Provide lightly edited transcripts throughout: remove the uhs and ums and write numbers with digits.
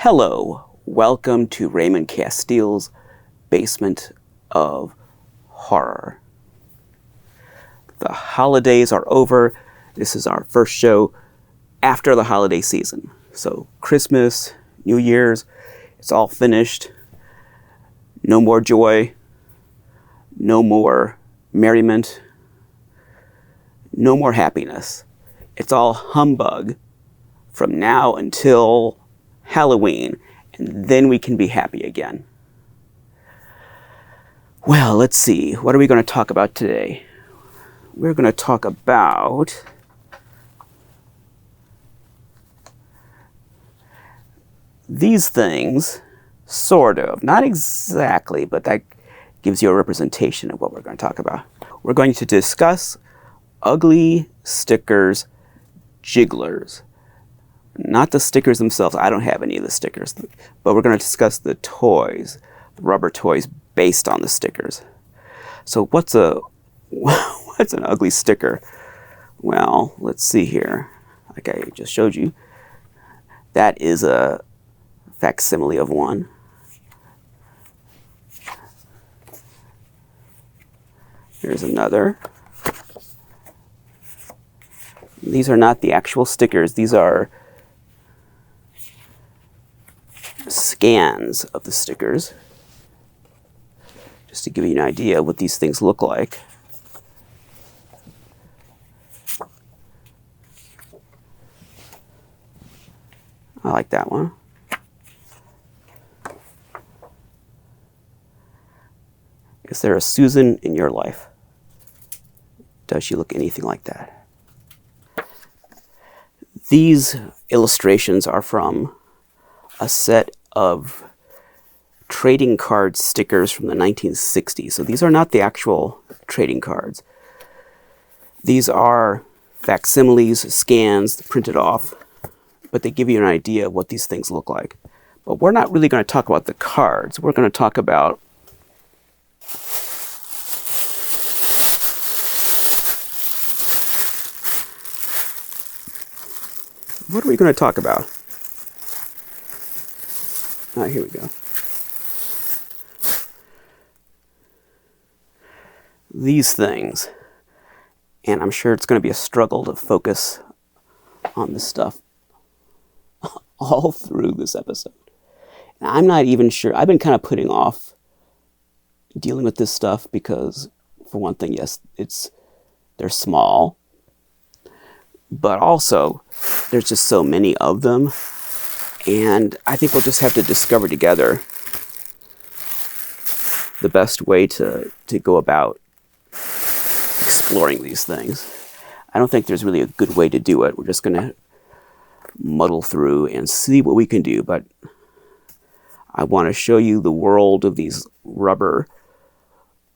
Hello, welcome to Raymond Castile's Basement of Horror. The holidays are over. This is our first show after the holiday season. So Christmas, New Year's, it's all finished. No more joy, no more merriment, no more happiness. It's all humbug from now until Halloween, and then we can be happy again. Well, let's see. What are we going to talk about today? We're going to talk about these things, sort of. Not exactly, but that gives you a representation of what we're going to talk about. We're going to discuss ugly stickers, jigglers. Not the stickers themselves. I don't have any of the stickers. But we're going to discuss the toys, the rubber toys based on the stickers. So what's an ugly sticker? Well, let's see here. Like I just showed you. That is a facsimile of one. Here's another. These are not the actual stickers. These are scans of the stickers, just to give you an idea of what these things look like. I like that one. Is there a Susan in your life? Does she look anything like that? These illustrations are from a set of trading card stickers from the 1960s. So these are not the actual trading cards. These are facsimiles, scans printed off, but they give you an idea of what these things look like. But we're not really going to talk about the cards. We're going to talk about what are we going to talk about? Here we go. These things. And I'm sure it's going to be a struggle to focus on this stuff all through this episode. And I'm not even sure. I've been kind of putting off dealing with this stuff because, for one thing, yes, they're small. But also, there's just so many of them. And I think we'll just have to discover together the best way to go about exploring these things. I don't think there's really a good way to do it. We're just going to muddle through and see what we can do. But I want to show you the world of these rubber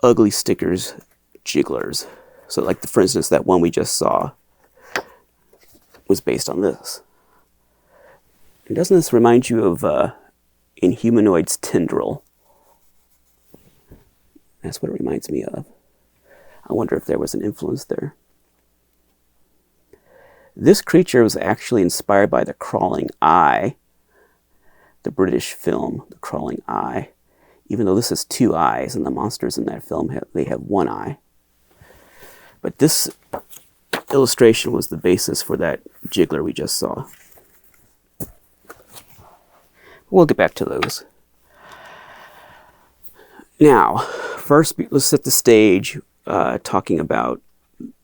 ugly stickers, jigglers. So like, for instance, that one we just saw was based on this. And doesn't this remind you of Inhumanoid's Tendril? That's what it reminds me of. I wonder if there was an influence there. This creature was actually inspired by The Crawling Eye, the British film, The Crawling Eye. Even though this has two eyes, and the monsters in that film, they have one eye. But this illustration was the basis for that jiggler we just saw. We'll get back to those. Now, first, let's set the stage talking about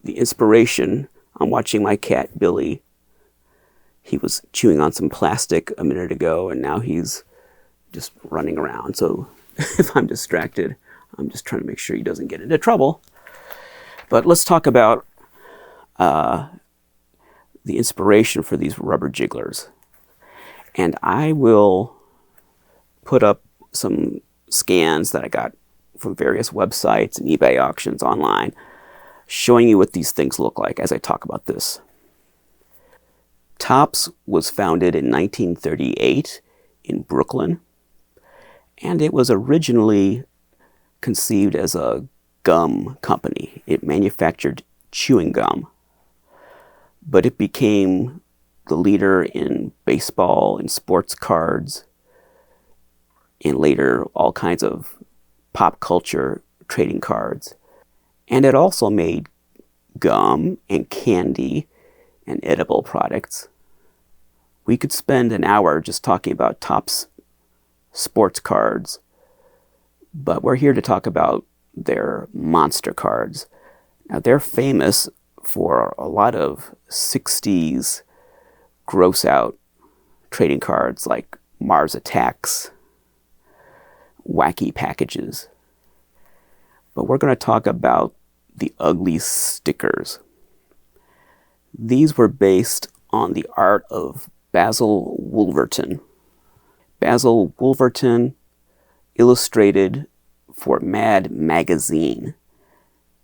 the inspiration. I'm watching my cat, Billy. He was chewing on some plastic a minute ago, and now he's just running around. So if I'm distracted, I'm just trying to make sure he doesn't get into trouble. But let's talk about the inspiration for these rubber jigglers. And I will put up some scans that I got from various websites and eBay auctions online, showing you what these things look like as I talk about this. Topps was founded in 1938 in Brooklyn, and it was originally conceived as a gum company. It manufactured chewing gum, but it became the leader in baseball and sports cards and later all kinds of pop culture trading cards. And it also made gum and candy and edible products. We could spend an hour just talking about Topps sports cards, but we're here to talk about their monster cards. Now, they're famous for a lot of 60s gross out trading cards like Mars Attacks, wacky packages. But we're going to talk about the Ugly Stickers. These were based on the art of Basil Wolverton. Basil Wolverton illustrated for Mad Magazine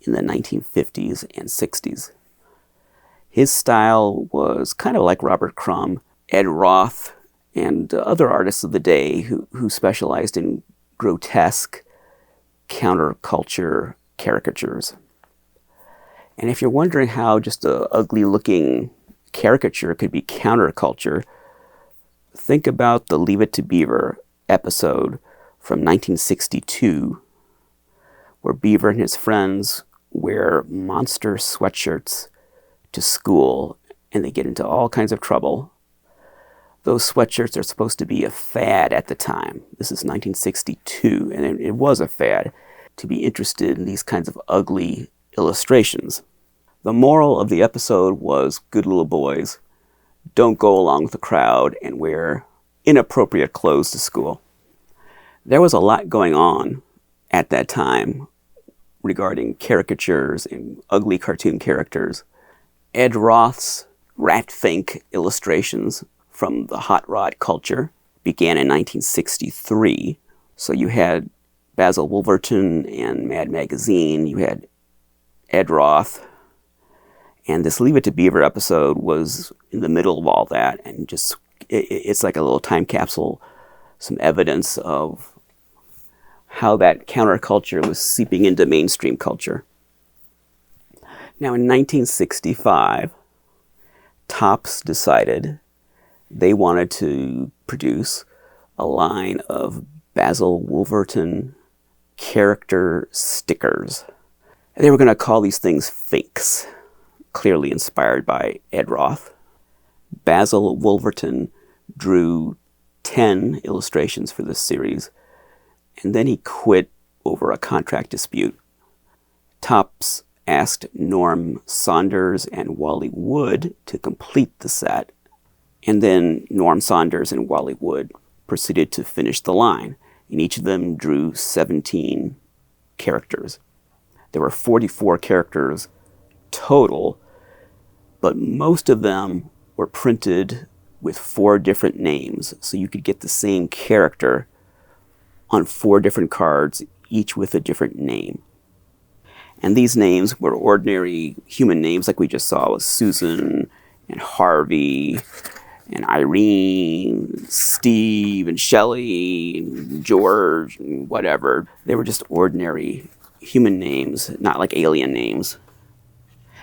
in the 1950s and 60s. His style was kind of like Robert Crumb, Ed Roth, and other artists of the day who specialized in grotesque counterculture caricatures. And if you're wondering how just a ugly-looking caricature could be counterculture, think about the Leave It to Beaver episode from 1962, where Beaver and his friends wear monster sweatshirts to school, and they get into all kinds of trouble. Those sweatshirts are supposed to be a fad at the time. This is 1962, and it was a fad to be interested in these kinds of ugly illustrations. The moral of the episode was, good little boys, don't go along with the crowd and wear inappropriate clothes to school. There was a lot going on at that time regarding caricatures and ugly cartoon characters. Ed Roth's Rat Fink illustrations from the hot rod culture began in 1963. So you had Basil Wolverton and Mad Magazine, you had Ed Roth, and this Leave It to Beaver episode was in the middle of all that, and just it's like a little time capsule, some evidence of how that counterculture was seeping into mainstream culture. Now in 1965, Topps decided they wanted to produce a line of Basil Wolverton character stickers. They were going to call these things Finks, clearly inspired by Ed Roth. Basil Wolverton drew 10 illustrations for this series, and then he quit over a contract dispute. Topps asked Norm Saunders and Wally Wood to complete the set, and then Norm Saunders and Wally Wood proceeded to finish the line, and each of them drew 17 characters. There were 44 characters total, but most of them were printed with 4 different names, so you could get the same character on 4 different cards, each with a different name. And these names were ordinary human names, like we just saw with Susan and Harvey and Irene, Steve and Shelley and George and whatever. They were just ordinary human names, not like alien names.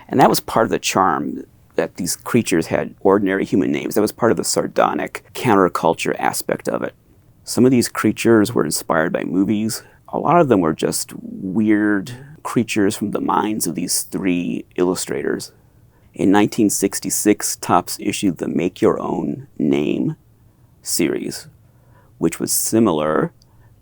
And that was part of the charm, that these creatures had ordinary human names. That was part of the sardonic counterculture aspect of it. Some of these creatures were inspired by movies. A lot of them were just weird creatures from the minds of these 3 illustrators. In 1966, Topps issued the Make Your Own Name series, which was similar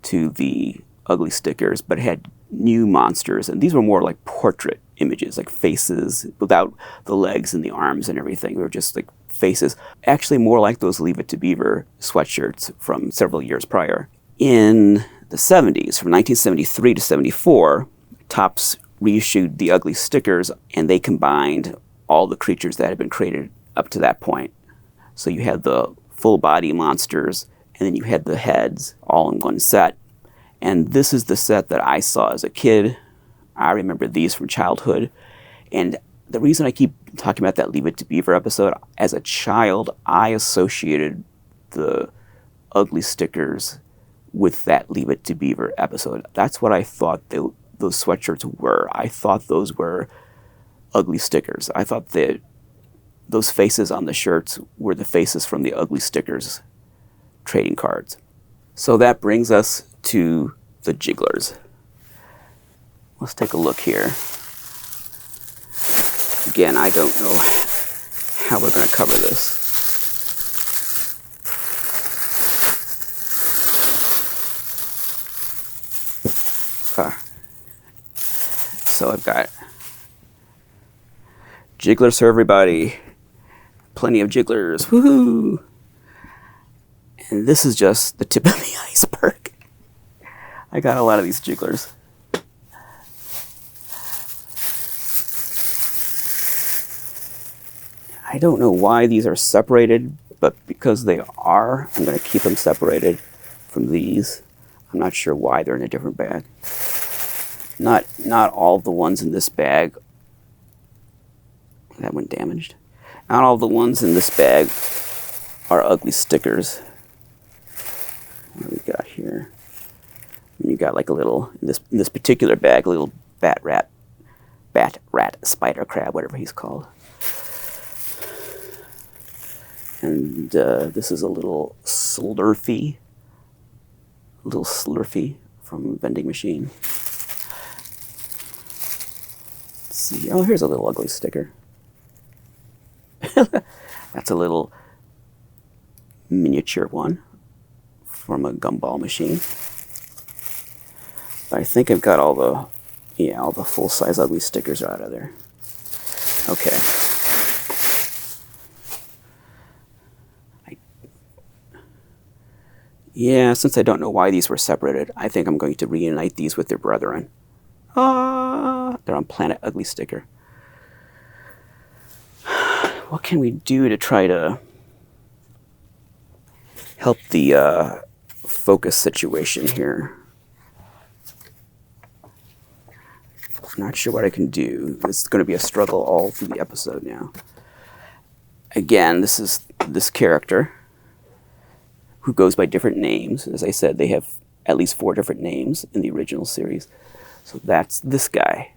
to the Ugly Stickers, but had new monsters. And these were more like portrait images, like faces without the legs and the arms and everything. They were just like faces. Actually more like those Leave It to Beaver sweatshirts from several years prior. In the 70s, from 1973 to 74, Topps reissued the Ugly Stickers, and they combined all the creatures that had been created up to that point. So you had the full body monsters, and then you had the heads all in one set. And this is the set that I saw as a kid. I remember these from childhood. And the reason I keep talking about that Leave It to Beaver episode, as a child, I associated the Ugly Stickers with that Leave It to Beaver episode. That's what I thought those sweatshirts were. I thought those were Ugly Stickers. I thought that those faces on the shirts were the faces from the Ugly Stickers trading cards. So that brings us to the Jigglers. Let's take a look here. Again, I don't know how we're going to cover this. So I've got Jigglers for everybody. Plenty of Jigglers. Woohoo! And this is just the tip of the iceberg. I got a lot of these Jigglers. I don't know why these are separated, but because they are, I'm going to keep them separated from these. I'm not sure why they're in a different bag. Not all the ones in this bag. That one damaged. Not all the ones in this bag are ugly stickers. What do we got here? You got like a little, in this particular bag, a little bat rat, spider crab, whatever he's called. And this is a little Slurfy from Vending Machine. Let's see. Oh, here's a little ugly sticker. That's a little miniature one from a gumball machine. But I think I've got all the full-size ugly stickers out of there. Okay. Yeah, since I don't know why these were separated, I think I'm going to reunite these with their brethren. They're on Planet Ugly sticker. What can we do to try to help the focus situation here? I'm not sure what I can do. This is going to be a struggle all through the episode now. Again, this is this character who goes by different names. As I said, they have at least 4 different names in the original series. So that's this guy.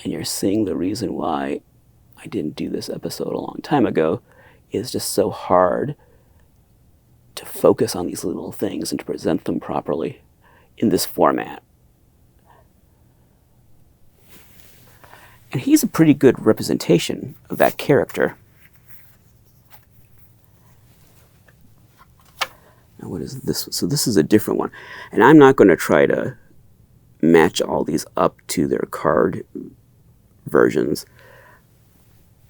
And you're seeing the reason why I didn't do this episode a long time ago is just so hard to focus on these little things and to present them properly in this format. And he's a pretty good representation of that character. Now what is this? So this is a different one. And I'm not going to try to match all these up to their card versions.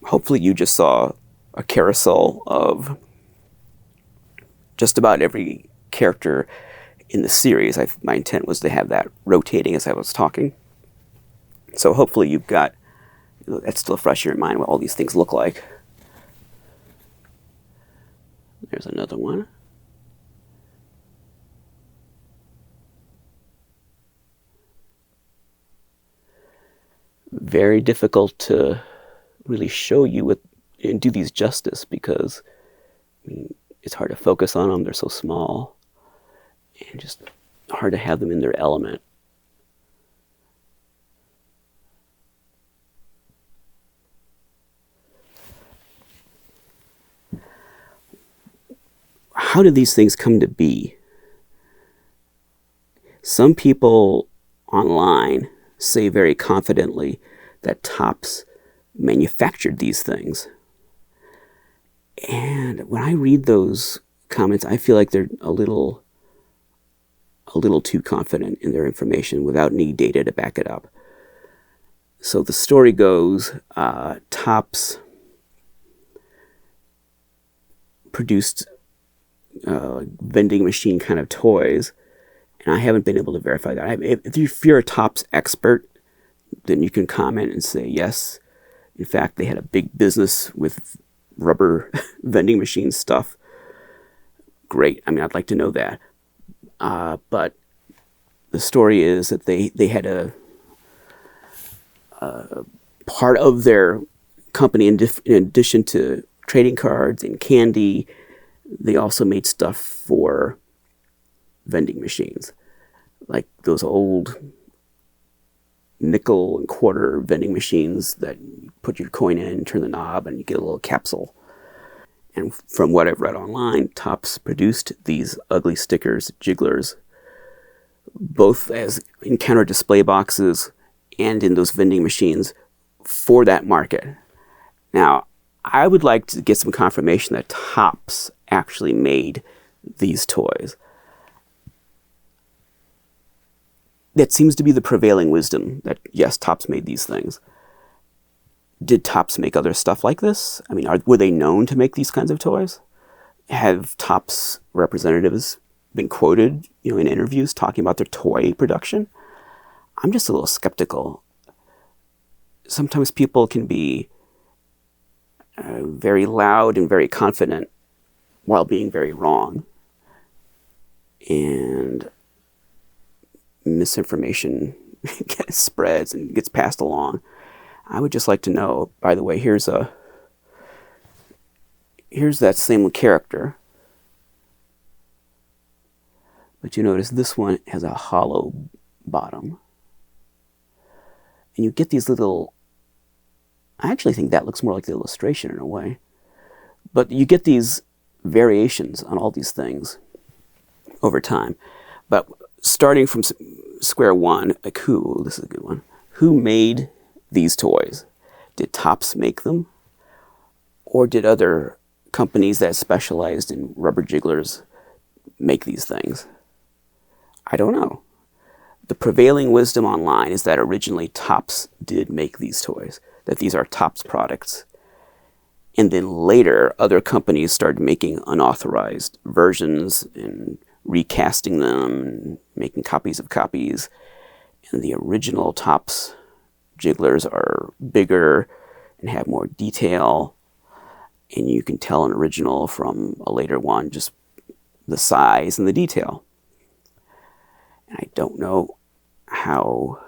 Hopefully you just saw a carousel of just about every character in the series. My intent was to have that rotating as I was talking. So hopefully you've got, that's still fresh in your mind what all these things look like. There's another one. Very difficult to really show you and do these justice because it's hard to focus on them. They're so small and just hard to have them in their element. How did these things come to be? Some people online say very confidently that Topps manufactured these things. And when I read those comments, I feel like they're a little too confident in their information without any data to back it up. So the story goes, Topps produced vending machine kind of toys, and I haven't been able to verify that. If you're a Topps expert, then you can comment and say, yes, in fact, they had a big business with rubber vending machine stuff. Great. I mean, I'd like to know that. But the story is that they had a part of their company, in addition to trading cards and candy, they also made stuff for vending machines, like those old nickel and quarter vending machines that you put your coin in, turn the knob, and you get a little capsule. And from what I've read online, Topps produced these ugly stickers, Jigglers, both as in counter display boxes and in those vending machines for that market. Now, I would like to get some confirmation that Topps actually made these toys. That seems to be the prevailing wisdom, that yes, Topps made these things. Did Topps make other stuff like this? I mean, were they known to make these kinds of toys? Have Topps representatives been quoted, in interviews talking about their toy production? I'm just a little skeptical. Sometimes people can be very loud and very confident while being very wrong. And misinformation spreads and gets passed along. I would just like to know, by the way, here's that same character. But you notice this one has a hollow bottom. And you get these little, I actually think that looks more like the illustration in a way. But you get these variations on all these things over time. But starting from square one, like this is a good one. Who made these toys? Did Topps make them? Or did other companies that specialized in rubber jigglers make these things? I don't know. The prevailing wisdom online is that originally Topps did make these toys, that these are Topps products. And then later, other companies started making unauthorized versions and recasting them and making copies of copies. And the original Topps Jigglers are bigger and have more detail. And you can tell an original from a later one, just the size and the detail. And I don't know how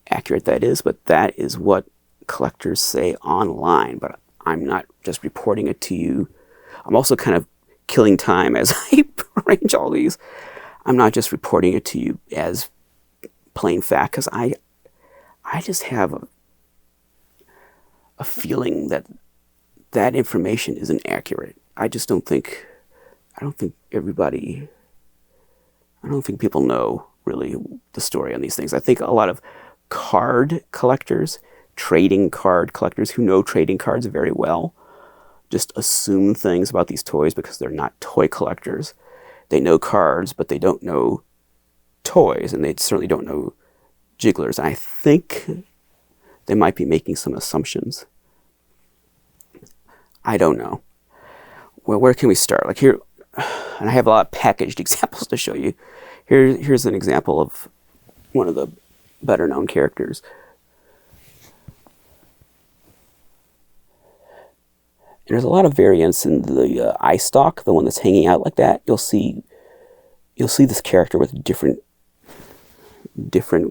accurate that is, but that is what collectors say online. But I'm not just reporting it to you. I'm also kind of killing time as I arrange all these. I'm not just reporting it to you as plain fact, because I just have a feeling that that information isn't accurate. I don't think people know really the story on these things. I think a lot of card collectors, trading card collectors who know trading cards very well, just assume things about these toys because they're not toy collectors. They know cards, but they don't know toys, and they certainly don't know jigglers. And I think they might be making some assumptions. I don't know. Well, where can we start? Like here, and I have a lot of packaged examples to show you. Here's an example of one of the better known characters. And there's a lot of variance in the eye stalk, the one that's hanging out like that. You'll see this character with different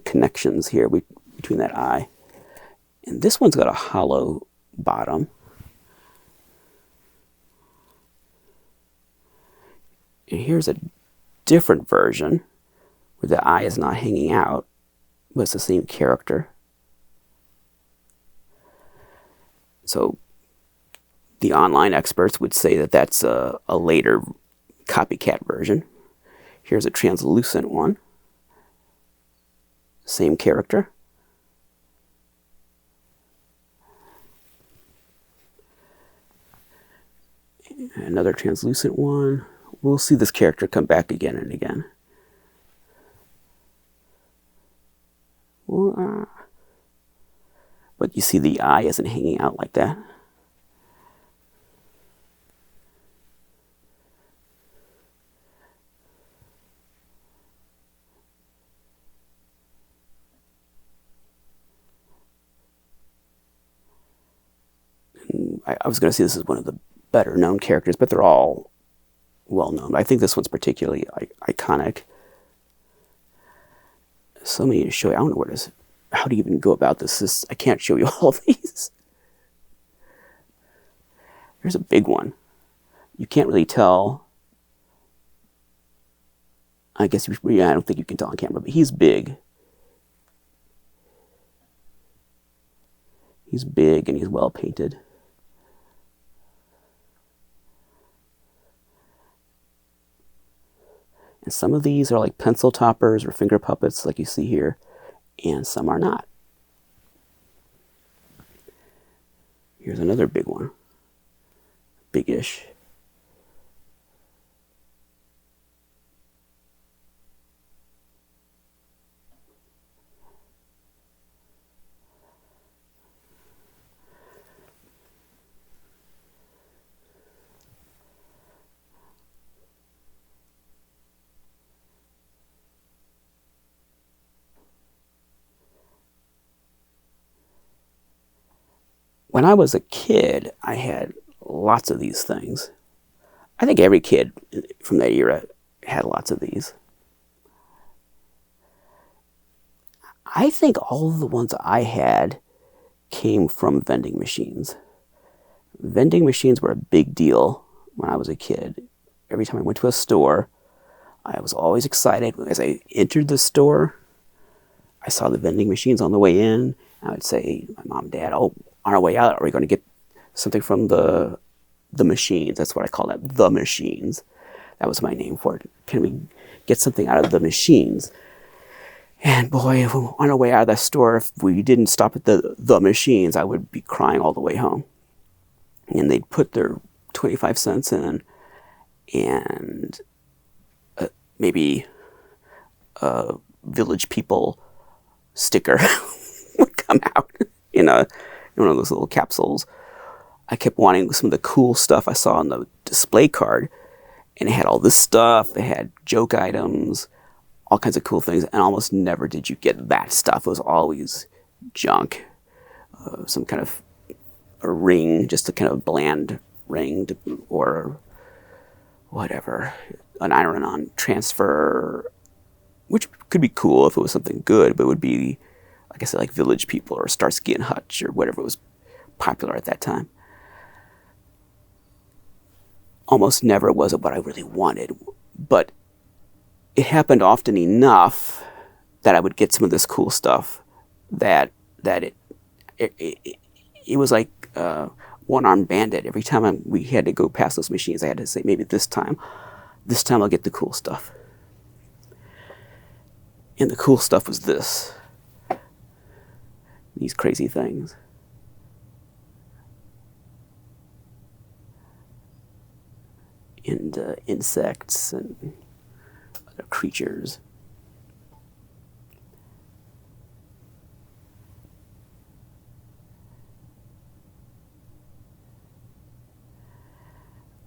connections here between that eye. And this one's got a hollow bottom. And here's a different version where the eye is not hanging out, but it's the same character. So the online experts would say that that's a later copycat version. Here's a translucent one. Same character. Another translucent one. We'll see this character come back again and again. But you see the eye isn't hanging out like that. I was going to say this is one of the better known characters, but they're all well known. I think this one's particularly iconic. So many to show you. I don't know how do you even go about this. I can't show you all of these. Here's a big one. You can't really tell. I guess, yeah, I don't think you can tell on camera, but he's big. He's big and he's well painted. And some of these are like pencil toppers or finger puppets like you see here, and some are not. Here's another big one. Big-ish. When I was a kid, I had lots of these things. I think every kid from that era had lots of these. I think all of the ones I had came from vending machines. Vending machines were a big deal when I was a kid. Every time I went to a store, I was always excited. As I entered the store, I saw the vending machines on the way in. I would say, my mom and dad, oh, on our way out, are we going to get something from the machines? That's what I call that, the machines. That was my name for it. Can we get something out of the machines? And boy, if we were on our way out of the store, if we didn't stop at the machines, I would be crying all the way home. And they'd put their 25 cents in, and maybe a Village People sticker would come out in one of those little capsules. I kept wanting some of the cool stuff I saw on the display card, and it had all this stuff. It had joke items, all kinds of cool things, and almost never did you get that stuff. It was always junk, some kind of a ring, just a kind of bland ring, or whatever, an iron-on transfer, which could be cool if it was something good, but it would be, like I said, like Village People or Starsky and Hutch or whatever was popular at that time. Almost never was it what I really wanted, but it happened often enough that I would get some of this cool stuff that it was like one-armed bandit. Every time we had to go past those machines, I had to say, maybe this time I'll get the cool stuff. And the cool stuff was this. These crazy things. And insects and other creatures.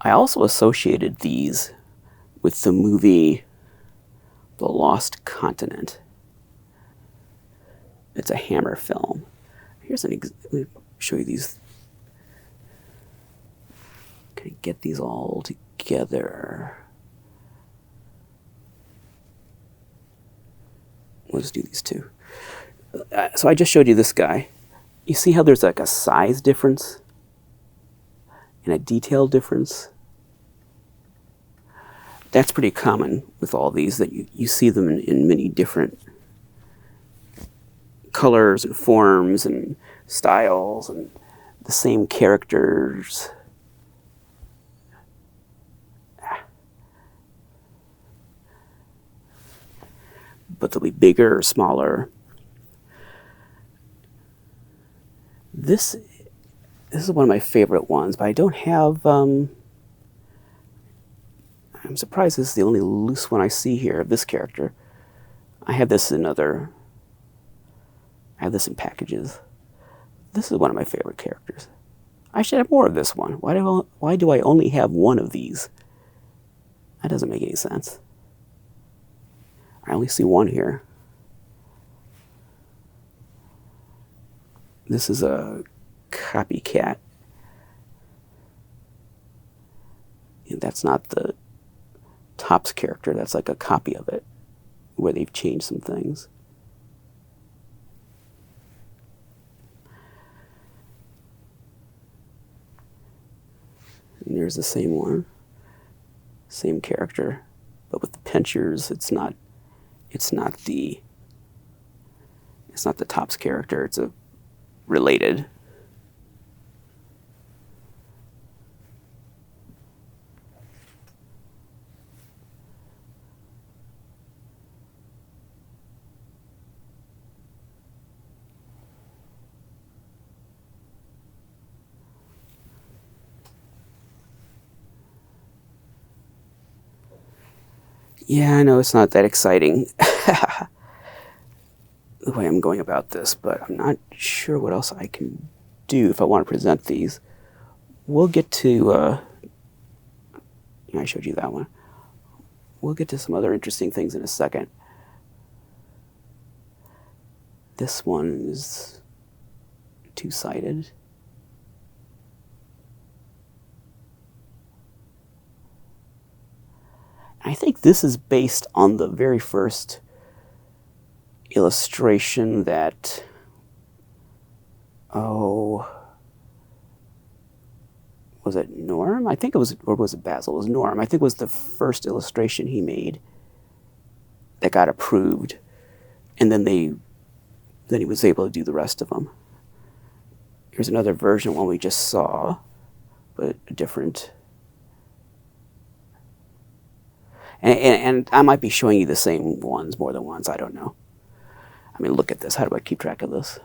I also associated these with the movie The Lost Continent. It's a Hammer film. Let me show you these. Can I get these all together? Let's do these two. So I just showed you this guy. You see how there's like a size difference and a detail difference? That's pretty common with all these, that you see them in many different colors and forms and styles and the same characters. But they'll be bigger or smaller. This is one of my favorite ones, but I don't have, I'm surprised this is the only loose one I see here of this character. I have this in packages. This is one of my favorite characters. I should have more of this one. Why do I only have one of these? That doesn't make any sense. I only see one here. This is a copycat. And that's not the Topps character. That's like a copy of it, where they've changed some things. And there's the same one, same character, but with the pinchers, it's not the Topps character. It's a related. Yeah, I know it's not that exciting the way I'm going about this, but I'm not sure what else I can do if I want to present these. We'll get to, I showed you that one. We'll get to some other interesting things in a second. This one is two-sided. I think this is based on the very first illustration that, was it Norm? I think it was, or was it Basil? It was Norm. I think it was the first illustration he made that got approved, and then he was able to do the rest of them. Here's another version of one we just saw, but different. And I might be showing you the same ones more than once. I don't know. I mean, look at this. How do I keep track of this?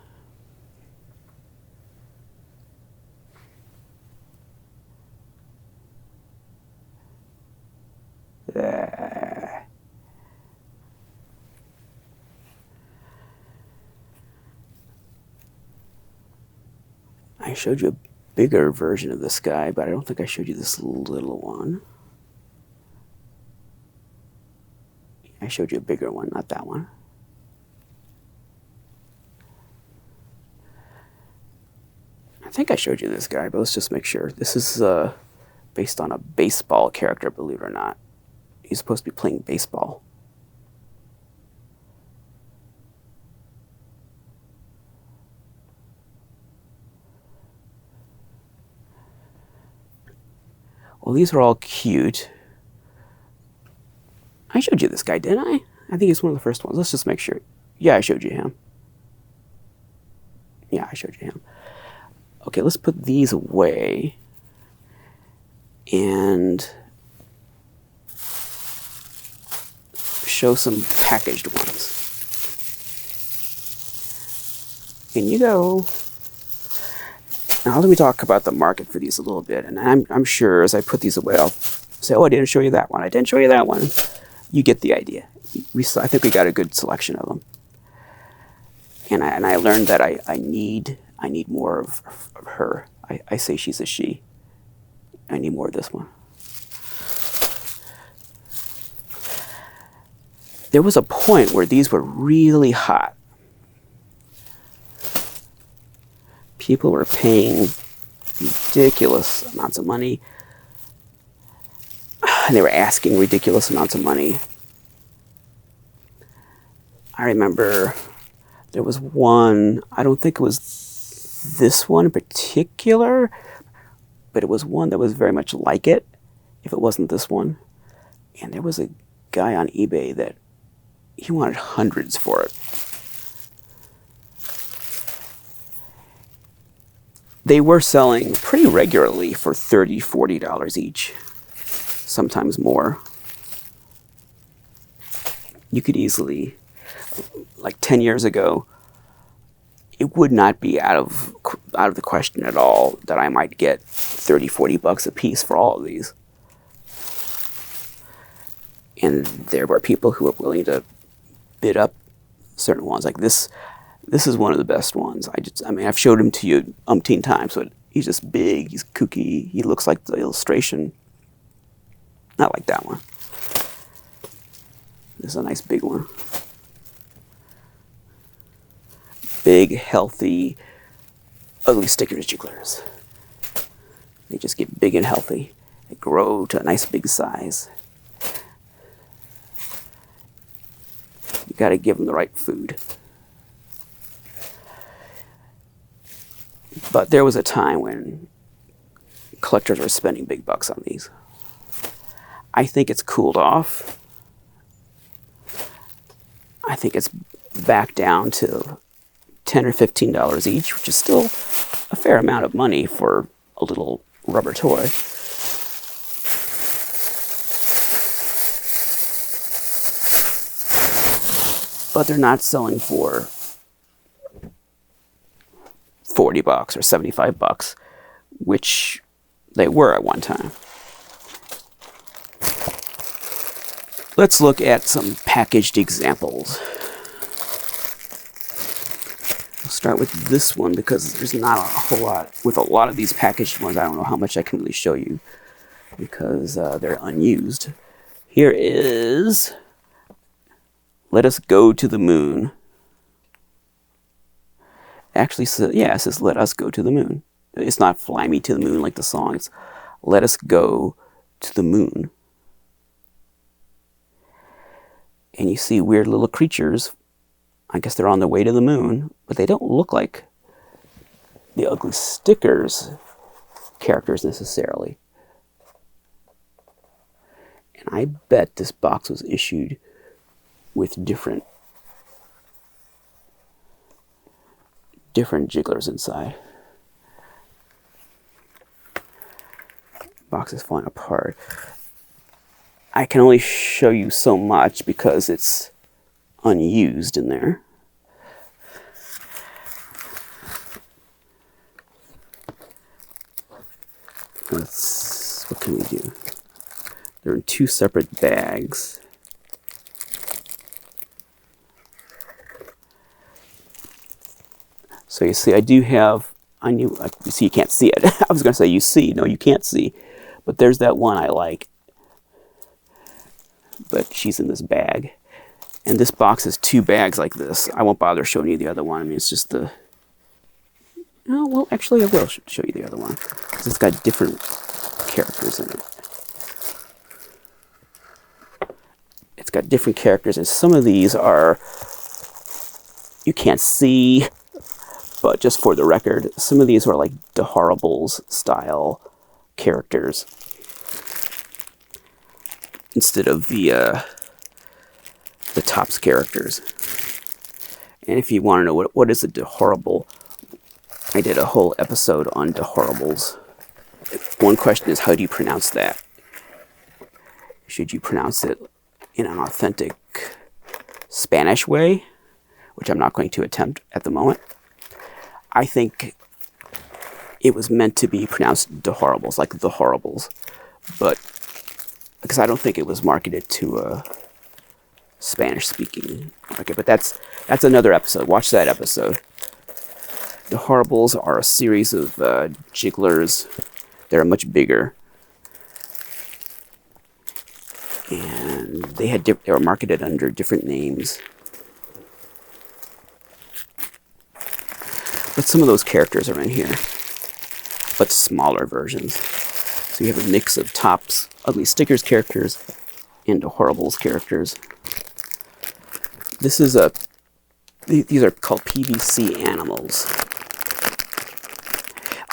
I showed you a bigger version of this guy, but I don't think I showed you this little one. I showed you a bigger one, not that one. I think I showed you this guy, but let's just make sure. This is based on a baseball character, believe it or not. He's supposed to be playing baseball. Well, these are all cute. I showed you this guy, didn't I? I think he's one of the first ones. Let's just make sure. Yeah, I showed you him. Yeah, I showed you him. Okay, let's put these away and show some packaged ones. In you go. Now let me talk about the market for these a little bit, and I'm sure as I put these away, I'll say, oh, I didn't show you that one. I didn't show you that one. You get the idea. I think we got a good selection of them. And I learned that I need more of her. I say she's a she. I need more of this one. There was a point where these were really hot. People were paying ridiculous amounts of money. And they were asking ridiculous amounts of money. I remember there was one, I don't think it was this one in particular, but it was one that was very much like it, if it wasn't this one. And there was a guy on eBay that he wanted hundreds for it. They were selling pretty regularly for $30, $40 each, sometimes more. You could easily, like 10 years ago, it would not be out of the question at all that I might get 30, 40 bucks a piece for all of these. And there were people who were willing to bid up certain ones. Like this is one of the best ones. I mean, I've showed him to you umpteen times, but he's just big, he's kooky, he looks like the illustration. Not like that one. This is a nice big one. Big, healthy, ugly stickers, Jigglers. They just get big and healthy. They grow to a nice big size. You got to give them the right food. But there was a time when collectors are spending big bucks on these. I think it's cooled off. I think it's back down to $10 or $15 each, which is still a fair amount of money for a little rubber toy. But they're not selling for $40 or $75, which they were at one time. Let's look at some packaged examples. I'll start with this one because there's not a whole lot. With a lot of these packaged ones, I don't know how much I can really show you because they're unused. Here is Let Us Go to the Moon. Actually, it says Let Us Go to the Moon. It's not Fly Me to the Moon like the song. It's Let Us Go to the Moon. And you see weird little creatures. I guess they're on their way to the moon, but they don't look like the Ugly Stickers characters necessarily. And I bet this box was issued with different Jigglers inside. Box is falling apart. I can only show you so much because it's unused in there. What can we do? They're in two separate bags. So you see, I do have, you see, you can't see it. I was going to say you see. No, you can't see. But there's that one I like. But she's in this bag. And this box has two bags like this. I won't bother showing you the other one. I mean, it's just the... Oh, well, actually, I will show you the other one. Because it's got different characters in it. It's got different characters, and some of these are... You can't see, but just for the record, some of these are like the Horribles style characters. Instead of the Topps characters. And if you want to know what is a Dehorrible, I did a whole episode on Dehorribles. One question is, how do you pronounce that? Should you pronounce it in an authentic Spanish way, which I'm not going to attempt at the moment? I think it was meant to be pronounced Dehorribles, like the Horribles, but because I don't think it was marketed to a Spanish-speaking market. But that's another episode. Watch that episode. The Horribles are a series of Jigglers. They're much bigger, and they were marketed under different names. But some of those characters are in here, but smaller versions. So you have a mix of Topps Ugly Stickers characters and Horribles characters. This is these are called PVC animals.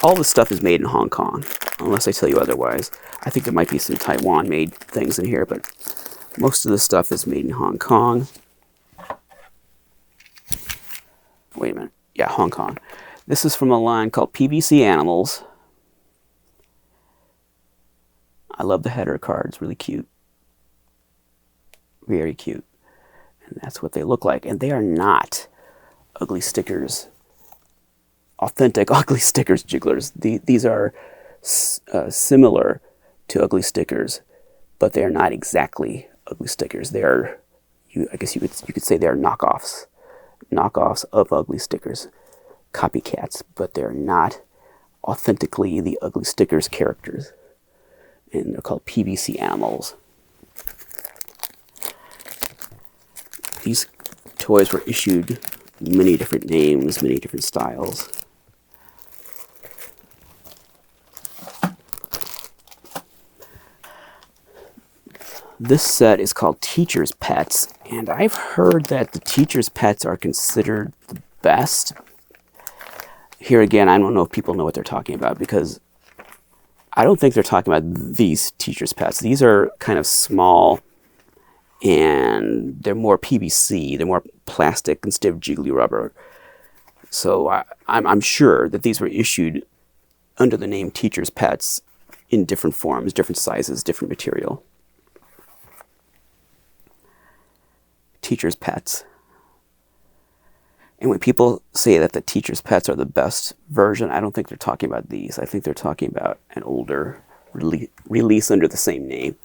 All this stuff is made in Hong Kong, unless I tell you otherwise. I think there might be some Taiwan-made things in here, but most of the stuff is made in Hong Kong. Wait a minute. Yeah, Hong Kong. This is from a line called PVC Animals. I love the header card. It's really cute. Very cute. And that's what they look like. And they are not Ugly Stickers, authentic Ugly Stickers Jigglers. These are similar to Ugly Stickers, but they are not exactly Ugly Stickers. They are, I guess you could say they are knockoffs of Ugly Stickers, copycats, but they're not authentically the Ugly Stickers characters. And they're called PVC Animals. These toys were issued many different names, many different styles. This set is called Teacher's Pets, and I've heard that the Teacher's Pets are considered the best. Here again, I don't know if people know what they're talking about, because I don't think they're talking about these teacher's pets. These are kind of small, and they're more PVC. They're more plastic instead of jiggly rubber. So I'm sure that these were issued under the name teacher's pets in different forms, different sizes, different material. Teacher's pets. And when people say that the teacher's pets are the best version, I don't think they're talking about these. I think they're talking about an older release under the same name.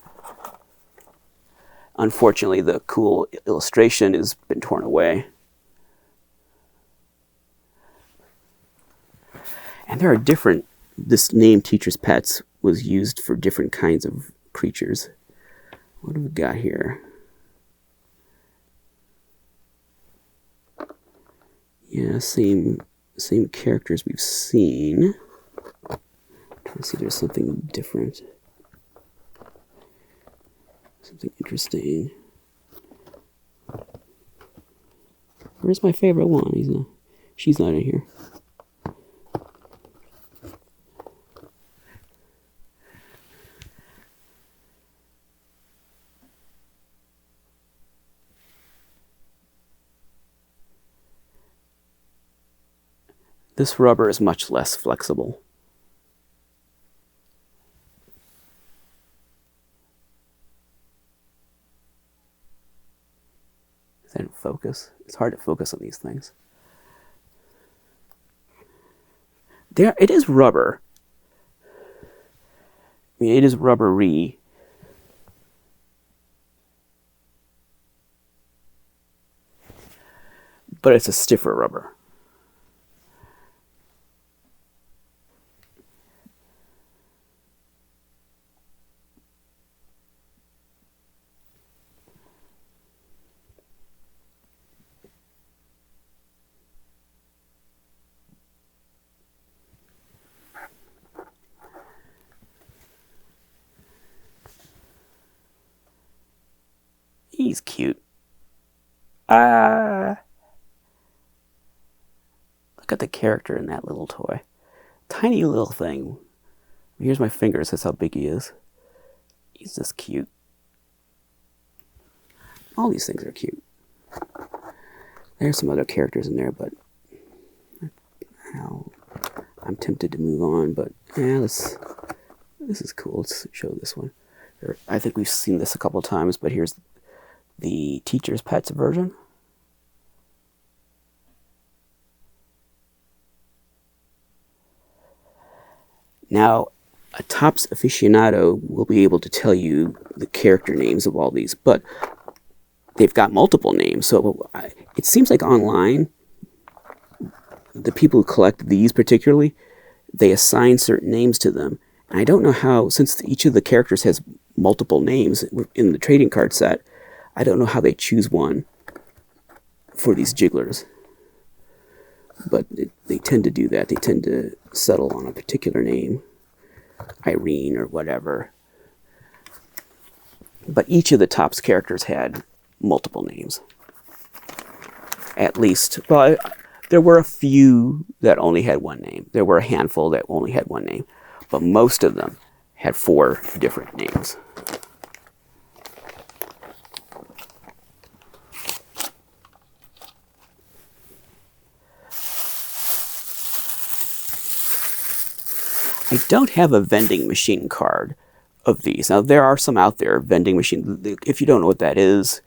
Unfortunately, the cool illustration has been torn away. And there are different, this name teacher's pets was used for different kinds of creatures. What do we got here? Yeah, same characters we've seen. Trying to see if there's something different. Something interesting. Where's my favorite one? She's not in here. This rubber is much less flexible. Is that in focus? It's hard to focus on these things. It is rubber. I mean, it is rubbery. But it's a stiffer rubber. He's cute. Look at the character in that little toy. Tiny little thing. Here's my fingers. That's how big he is. He's just cute. All these things are cute. There's some other characters in there, but I'm tempted to move on. But yeah, this is cool. Let's show this one. I think we've seen this a couple times, but here's the teacher's pets version. Now, a Topps aficionado will be able to tell you the character names of all these, but they've got multiple names. So it seems like online, the people who collect these particularly, they assign certain names to them. And I don't know how, since each of the characters has multiple names in the trading card set, I don't know how they choose one for these jigglers. But they tend to do that. They tend to settle on a particular name, Irene or whatever. But each of the Topps characters had multiple names. At least, well, there were a few that only had one name. There were a handful that only had one name. But most of them had 4 different names. I don't have a vending machine card of these. Now, there are some out there, vending machine. If you don't know what that is,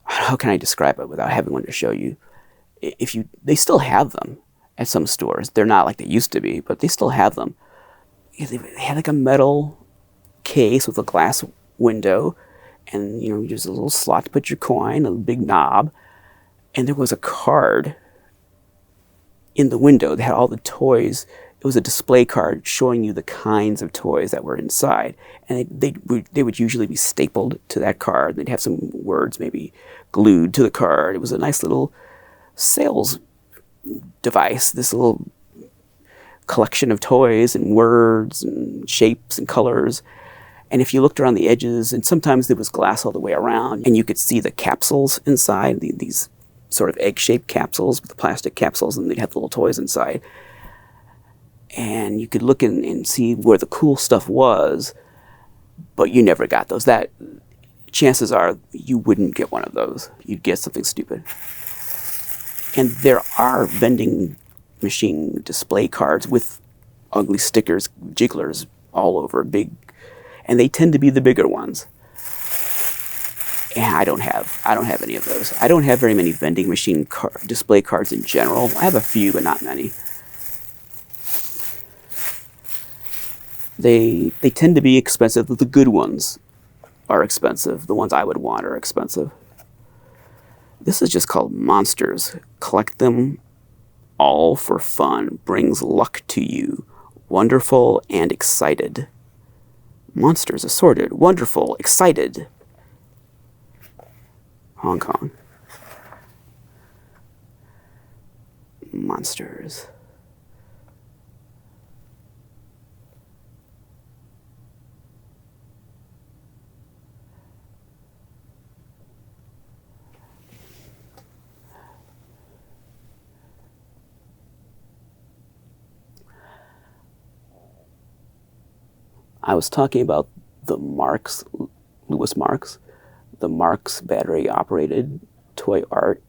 how can I describe it without having one to show you? They still have them at some stores. They're not like they used to be, but they still have them. They had like a metal case with a glass window, and there's a little slot to put your coin, a big knob, and there was a card in the window that had all the toys. It was a display card showing you the kinds of toys that were inside. And they would usually be stapled to that card. They'd have some words maybe glued to the card. It was a nice little sales device, this little collection of toys and words and shapes and colors. And if you looked around the edges, and sometimes there was glass all the way around, and you could see the capsules inside, these sort of egg-shaped capsules with the plastic capsules, and they'd have little toys inside. and you could look in and see where the cool stuff was, but you never got those. That chances are you wouldn't get one of those. You'd get something stupid. And there are vending machine display cards with ugly stickers, jigglers all over, big, and they tend to be the bigger ones. And I don't have any of those. I don't have very many vending machine display cards in general. I have a few, but not many. They tend to be expensive. The good ones are expensive. The ones I would want are expensive. This is just called Monsters. Collect them all for fun. Brings luck to you. Wonderful and excited. Monsters assorted. Wonderful, excited. Hong Kong. Monsters. I was talking about the Marx, Louis Marx, the Marx battery-operated toy art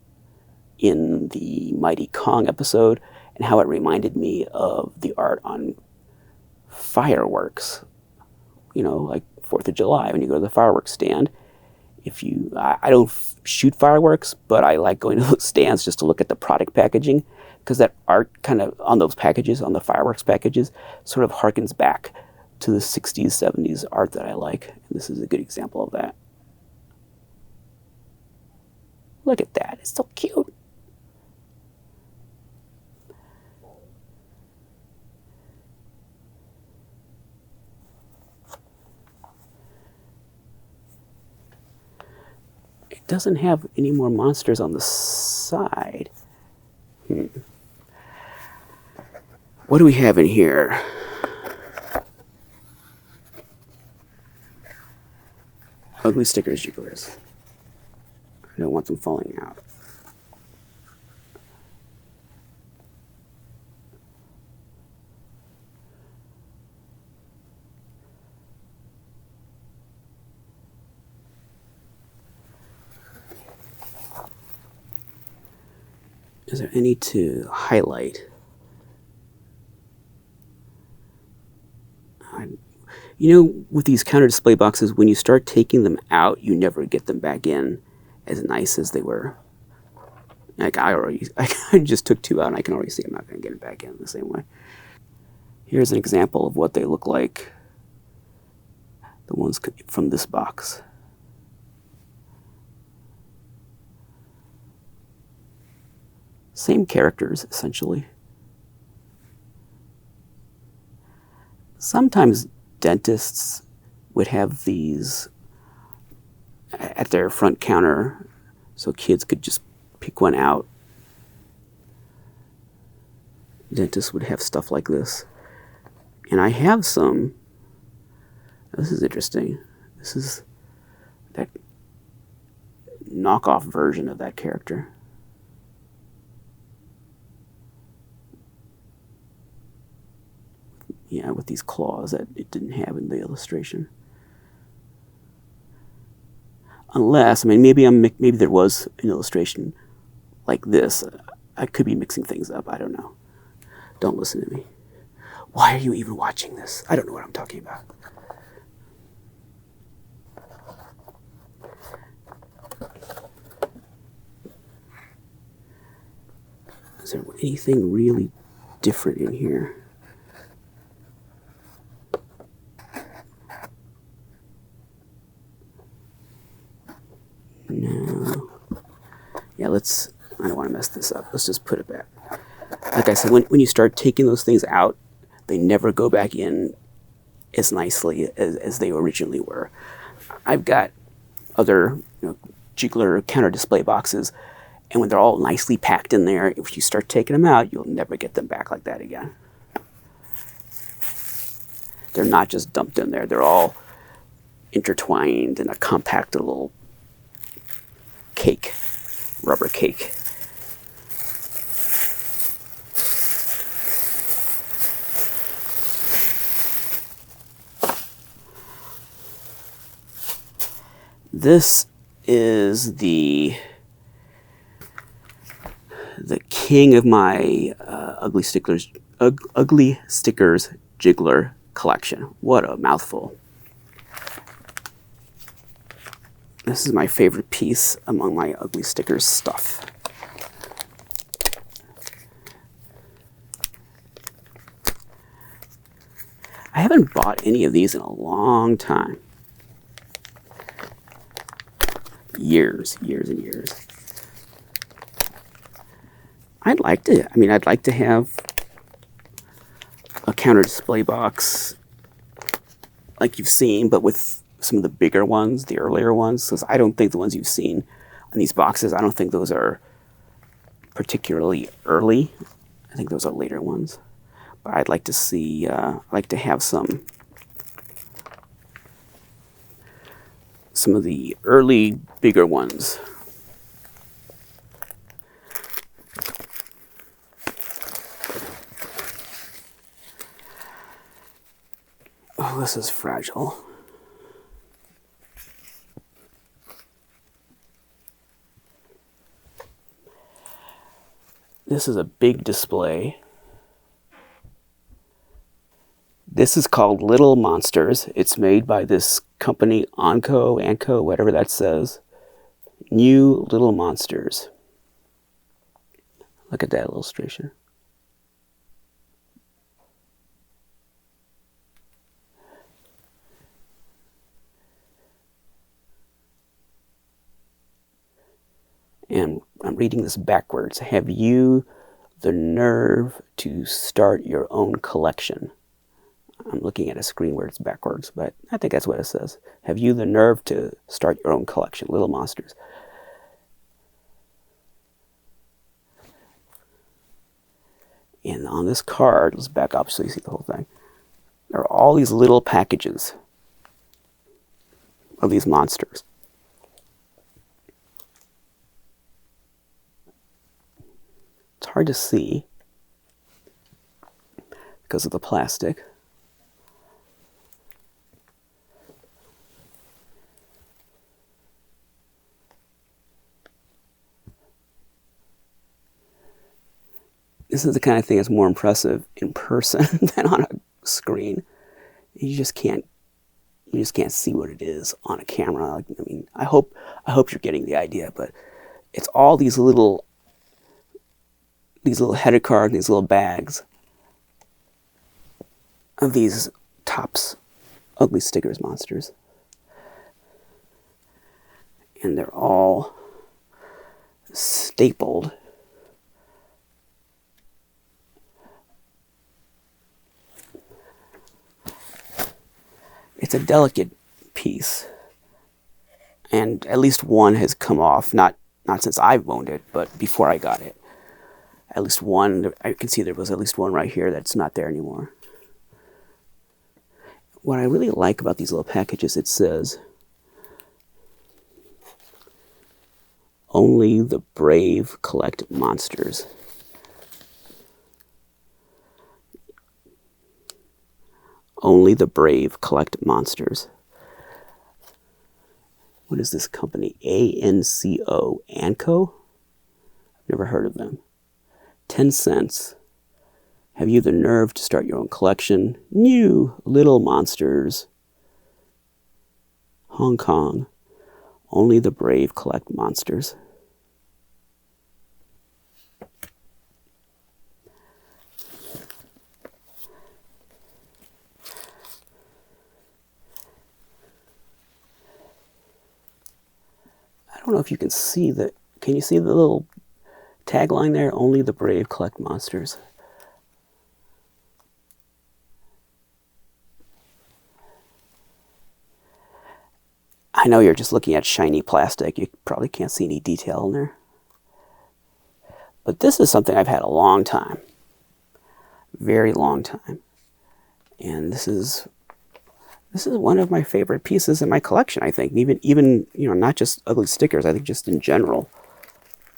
in the Mighty Kong episode, and how it reminded me of the art on fireworks. You know, like 4th of July, when you go to the fireworks stand. I don't shoot fireworks, but I like going to those stands just to look at the product packaging, because that art kind of on those packages, on the fireworks packages, sort of harkens back to the 60s, 70s art that I like. And this is a good example of that. Look at that, it's so cute. It doesn't have any more monsters on the side. What do we have in here? Ugly Stickers, Jigglers. I don't want them falling out. Is there any to highlight? You know, with these counter display boxes, when you start taking them out, you never get them back in as nice as they were. Like I just took 2 out and I can already see I'm not going to get it back in the same way. Here's an example of what they look like. The ones from this box. Same characters, essentially. Sometimes dentists would have these at their front counter so kids could just pick one out. Dentists would have stuff like this. And I have some. This is interesting. This is that knockoff version of that character. Yeah, with these claws that it didn't have in the illustration. Unless, I mean, maybe there was an illustration like this. I could be mixing things up. I don't know. Don't listen to me. Why are you even watching this? I don't know what I'm talking about. Is there anything really different in here? No. Yeah, I don't want to mess this up. Let's just put it back. Like I said, when you start taking those things out, they never go back in as nicely as they originally were. I've got other Jiggler counter display boxes, and when they're all nicely packed in there, if you start taking them out, you'll never get them back like that again. They're not just dumped in there. They're all intertwined in a compact little cake, rubber cake. This is the king of my Ugly Stickers Jiggler collection. What a mouthful. This is my favorite piece among my Ugly Stickers stuff. I haven't bought any of these in a long time. Years and years. I'd like to have a counter display box like you've seen, but with some of the bigger ones, the earlier ones, because I don't think the ones you've seen on these boxes, I don't think those are particularly early. I think those are later ones. But I'd like to see, I'd like to have some of the early, bigger ones. Oh, this is fragile. This is a big display. This is called Little Monsters. It's made by this company, Anco, whatever that says. New Little Monsters. Look at that illustration. And I'm reading this backwards. Have you the nerve to start your own collection? I'm looking at a screen where it's backwards, but I think that's what it says. Have you the nerve to start your own collection? Little Monsters. And on this card, let's back up so you see the whole thing. There are all these little packages of these monsters. It's hard to see because of the plastic. This is the kind of thing that's more impressive in person than on a screen. You just can't see what it is on a camera. I mean, I hope you're getting the idea, but it's all these little headed cards, these little bags of these Topps Ugly Stickers monsters. And they're all stapled. It's a delicate piece, and at least one has come off, not since I've owned it, but before I got it. At least one, I can see there was at least one right here that's not there anymore. What I really like about these little packages, it says, only the brave collect monsters. Only the brave collect monsters. What is this company? Anco? I've never heard of them. 10 cents. Have you the nerve to start your own collection? New Little Monsters. Hong Kong. Only the brave collect monsters. I don't know if you can see the, can you see the little tagline there? Only the brave collect monsters. I know you're just looking at shiny plastic. You probably can't see any detail in there. But this is something I've had a long time. Very long time. And this is one of my favorite pieces in my collection, I think. Even you know, not just Ugly Stickers, I think just in general.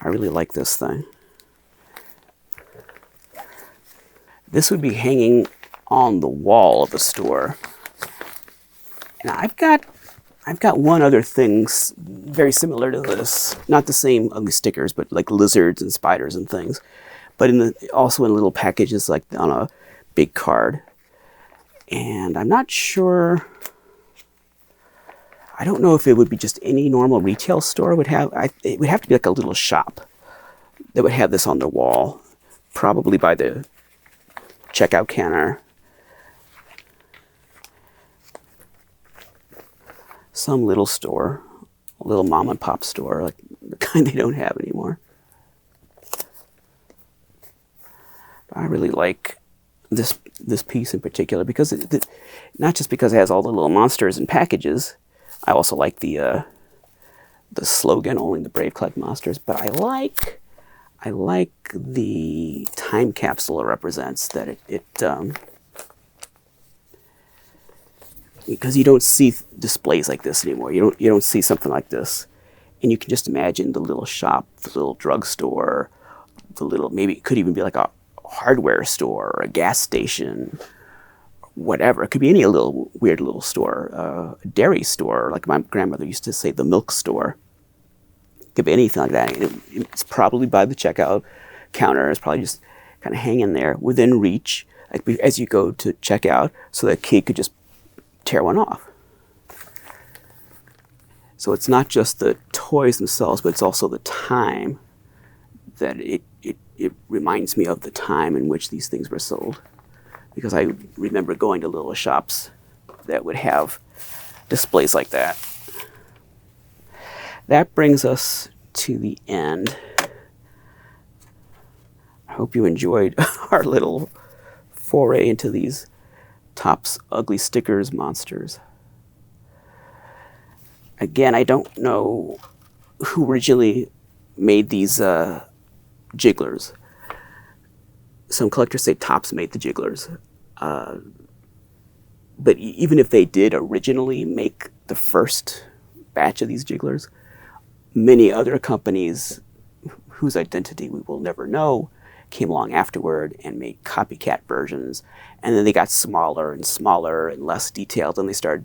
I really like this thing. This would be hanging on the wall of the store. And I've got I've got one other thing very similar to this. Not the same ugly stickers, but like lizards and spiders and things. But also in little packages, like on a big card. And I'm not sure. I don't know if it would be just any normal retail store would have. It would have to be like a little shop that would have this on their wall, probably by the checkout counter. Some little store, a little mom and pop store, like the kind they don't have anymore. I really like this piece in particular because not just because it has all the little monsters and packages. I also like the slogan, "Only the brave collect monsters." But I like the time capsule it represents. That because you don't see displays like this anymore. You don't see something like this, and you can just imagine the little shop, the little drugstore, maybe it could even be like a hardware store or a gas station, whatever. It could be any weird little store, a dairy store, like my grandmother used to say, the milk store. It could be anything like that. It's probably by the checkout counter. It's probably just kind of hanging there within reach as you go to checkout, so that kid could just tear one off. So it's not just the toys themselves, but it's also the time that it reminds me of the time in which these things were sold. Because I remember going to little shops that would have displays like that. That brings us to the end. I hope you enjoyed our little foray into these Topps Ugly Stickers monsters. Again, I don't know who originally made these Jigglers. Some collectors say Topps made the Jigglers. But even if they did originally make the first batch of these Jigglers, many other companies whose identity we will never know came along afterward and made copycat versions. And then they got smaller and smaller and less detailed, and they started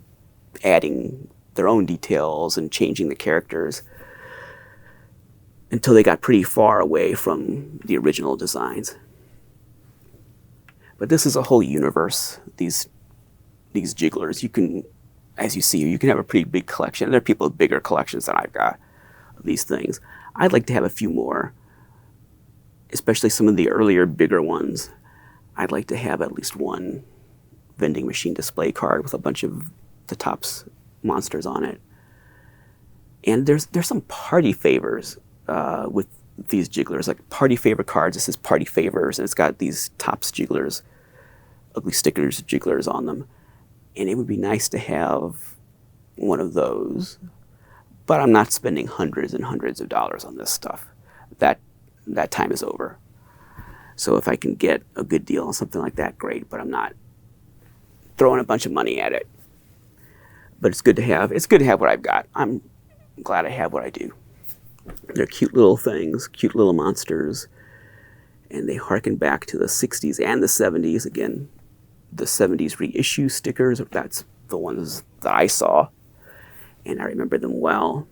adding their own details and changing the characters until they got pretty far away from the original designs. But this is a whole universe, these Jigglers. You can, as you see, you can have a pretty big collection. There are people with bigger collections than I've got of these things. I'd like to have a few more, especially some of the earlier, bigger ones. I'd like to have at least one vending machine display card with a bunch of the Topps monsters on it. And there's some party favors with these Jigglers, like party favor cards. This is party favors, and it's got these Topps Jigglers, Ugly Stickers Jigglers on them. And it would be nice to have one of those, but I'm not spending hundreds and hundreds of dollars on this stuff. That time is over. So if I can get a good deal on something like that, great, but I'm not throwing a bunch of money at it. But it's good to have what I've got. I'm glad I have what I do. They're cute little things, cute little monsters, and they harken back to the 60s and the 70s. Again, the 70s reissue stickers, that's the ones that I saw, and I remember them well.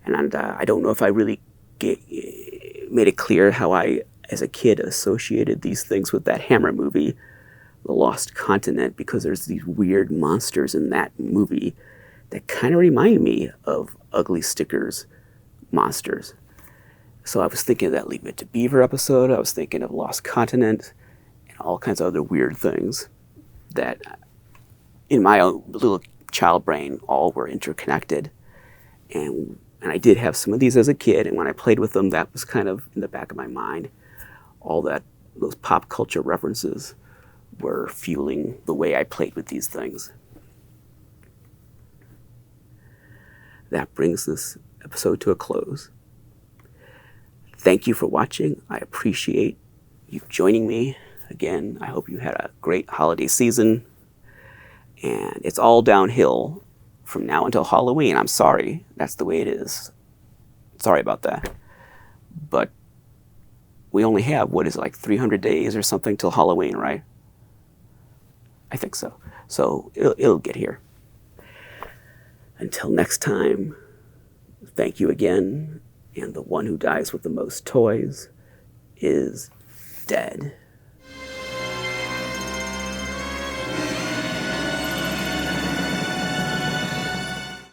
And I don't know if I really made it clear how I, as a kid, associated these things with that Hammer movie, The Lost Continent, because there's these weird monsters in that movie that kind of remind me of Ugly Stickers monsters. So I was thinking of that Leave It to Beaver episode. I was thinking of Lost Continent and all kinds of other weird things that in my own little child brain all were interconnected. And I did have some of these as a kid, and when I played with them, that was kind of in the back of my mind. Those pop culture references were fueling the way I played with these things. That brings this episode to a close. Thank you for watching. I appreciate you joining me. Again, I hope you had a great holiday season. And it's all downhill from now until Halloween. I'm sorry. That's the way it is. Sorry about that. But we only have, 300 days or something till Halloween, right? I think so. So it'll get here. Until next time, thank you again, and the one who dies with the most toys is dead.